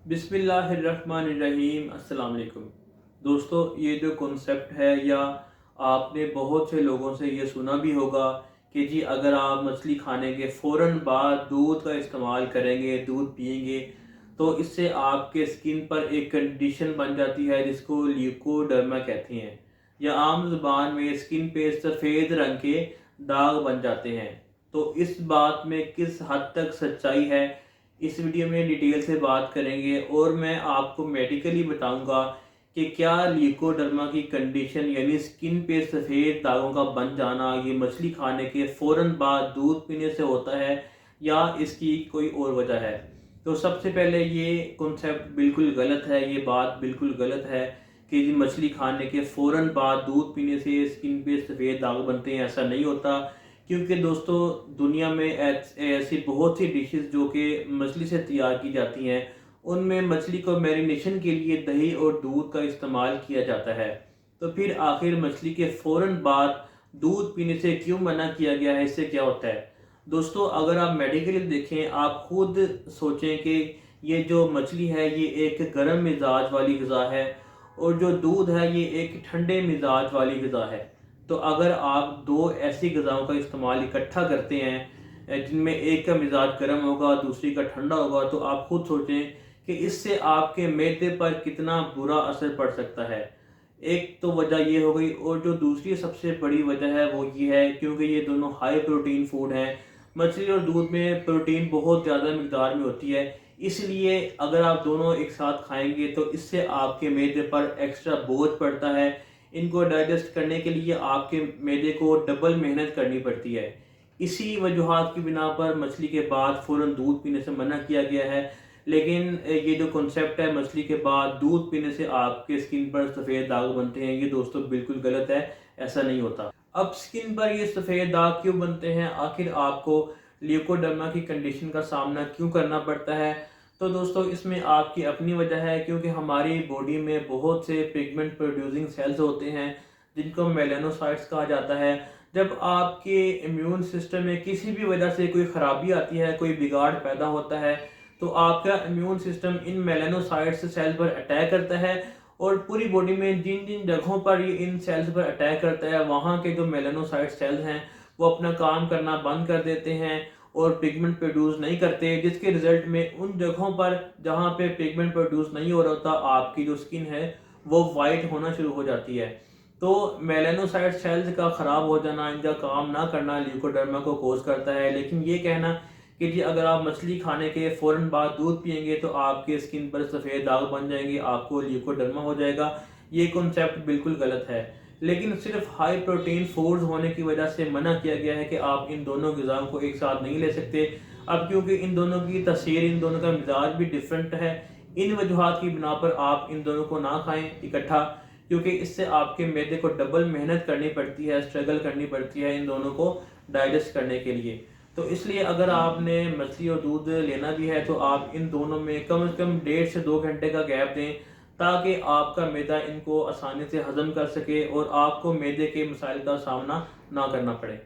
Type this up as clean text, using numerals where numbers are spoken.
बिस्मिल्लाहिर्रहमानिर्रहीम अस्सलाम वालेकुम। दोस्तों, ये जो कॉन्सेप्ट है या आपने बहुत से लोगों से ये सुना भी होगा कि जी अगर आप मछली खाने के फ़ौरन बाद दूध का इस्तेमाल करेंगे, दूध पिएंगे, तो इससे आपके स्किन पर एक कंडीशन बन जाती है जिसको ल्यूकोडर्मा कहते हैं, या आम ज़ुबान में स्किन पे सफ़ेद रंग के दाग बन जाते हैं। तो इस बात में किस हद तक सच्चाई है, इस वीडियो में डिटेल से बात करेंगे और मैं आपको मेडिकली बताऊंगा कि क्या ल्यूकोडर्मा की कंडीशन यानी स्किन पे सफ़ेद दागों का बन जाना ये मछली खाने के फ़ौरन बाद दूध पीने से होता है या इसकी कोई और वजह है। तो सबसे पहले ये कॉन्सेप्ट बिल्कुल गलत है, ये बात बिल्कुल गलत है कि जी मछली खाने के फ़ौरन बाद दूध पीने से स्किन पे सफ़ेद दाग बनते हैं, ऐसा नहीं होता। क्योंकि दोस्तों, दुनिया में ऐसी बहुत सी डिशेस जो कि मछली से तैयार की जाती हैं, उनमें मछली को मैरिनेशन के लिए दही और दूध का इस्तेमाल किया जाता है। तो फिर आखिर मछली के फ़ौरन बाद दूध पीने से क्यों मना किया गया है, इससे क्या होता है? दोस्तों, अगर आप मेडिकली देखें, आप खुद सोचें कि ये जो मछली है ये एक गर्म मिजाज वाली ग़िज़ा है और जो दूध है ये एक ठंडे मिजाज वाली ग़िज़ा है। तो अगर आप दो ऐसी ग़िज़ाओं का इस्तेमाल इकट्ठा करते हैं जिनमें एक का मिजाज गर्म होगा, दूसरी का ठंडा होगा, तो आप खुद सोचें कि इससे आपके मैदे पर कितना बुरा असर पड़ सकता है। एक तो वजह ये हो गई, और जो दूसरी सबसे बड़ी वजह है वो ये है क्योंकि ये दोनों हाई प्रोटीन फूड हैं। मछली और दूध में प्रोटीन बहुत ज़्यादा मिकदार में होती है, इसलिए अगर आप दोनों एक साथ खाएंगे तो इससे आपके मैदे पर एक्स्ट्रा बोझ पड़ता है। इनको डाइजेस्ट करने के लिए आपके मैदे को डबल मेहनत करनी पड़ती है। इसी वजूहात की बिना पर मछली के बाद फ़ौरन दूध पीने से मना किया गया है। लेकिन ये जो कॉन्सेप्ट है मछली के बाद दूध पीने से आपके स्किन पर सफ़ेद दाग बनते हैं, ये दोस्तों बिल्कुल गलत है, ऐसा नहीं होता। अब स्किन पर ये सफ़ेद दाग क्यों बनते हैं, आखिर आपको ल्यूकोडर्मा की कंडीशन का सामना क्यों करना पड़ता है? तो दोस्तों, इसमें आपकी अपनी वजह है क्योंकि हमारी बॉडी में बहुत से पिगमेंट प्रोड्यूसिंग सेल्स होते हैं जिनको मेलानोसाइट्स कहा जाता है। जब आपके इम्यून सिस्टम में किसी भी वजह से कोई ख़राबी आती है, कोई बिगाड़ पैदा होता है, तो आपका इम्यून सिस्टम इन मेलानोसाइट्स सेल्स पर अटैक करता है और पूरी बॉडी में जिन जिन जगहों पर ये इन सेल्स पर अटैक करता है, वहाँ के जो मेलानोसाइट सेल्स हैं वो अपना काम करना बंद कर देते हैं और पिगमेंट प्रोड्यूस नहीं करते, जिसके रिजल्ट में उन जगहों पर जहाँ पे पिगमेंट प्रोड्यूस नहीं हो रहा होता, आपकी जो स्किन है वो वाइट होना शुरू हो जाती है। तो मेलानोसाइट सेल्स का ख़राब हो जाना, इनका काम ना करना ल्यूकोडर्मा को कोज करता है। लेकिन ये कहना कि जी अगर आप मछली खाने के फ़ौरन बाद दूध पिएंगे तो आपके स्किन पर सफ़ेद दाग बन जाएंगे, आपको ल्यूकोडर्मा हो जाएगा, ये कॉन्सेप्ट बिल्कुल गलत है। लेकिन सिर्फ हाई प्रोटीन फूड्स होने की वजह से मना किया गया है कि आप इन दोनों ग़िज़ाओं को एक साथ नहीं ले सकते। अब क्योंकि इन दोनों की तसीर, इन दोनों का मिजाज भी डिफरेंट है, इन वजूहात की बिना पर आप इन दोनों को ना खाएं इकट्ठा, क्योंकि इससे आपके मैदे को डबल मेहनत करनी पड़ती है, स्ट्रगल करनी पड़ती है इन दोनों को डाइजेस्ट करने के लिए। तो इसलिए अगर आपने मछली और दूध लेना भी है तो आप इन दोनों में कम से कम 1.5 से 2 घंटे का गैप दें, ताकि आपका मैदा इनको आसानी से हज़म कर सके और आपको मैदे के मसाइल का सामना ना करना पड़े।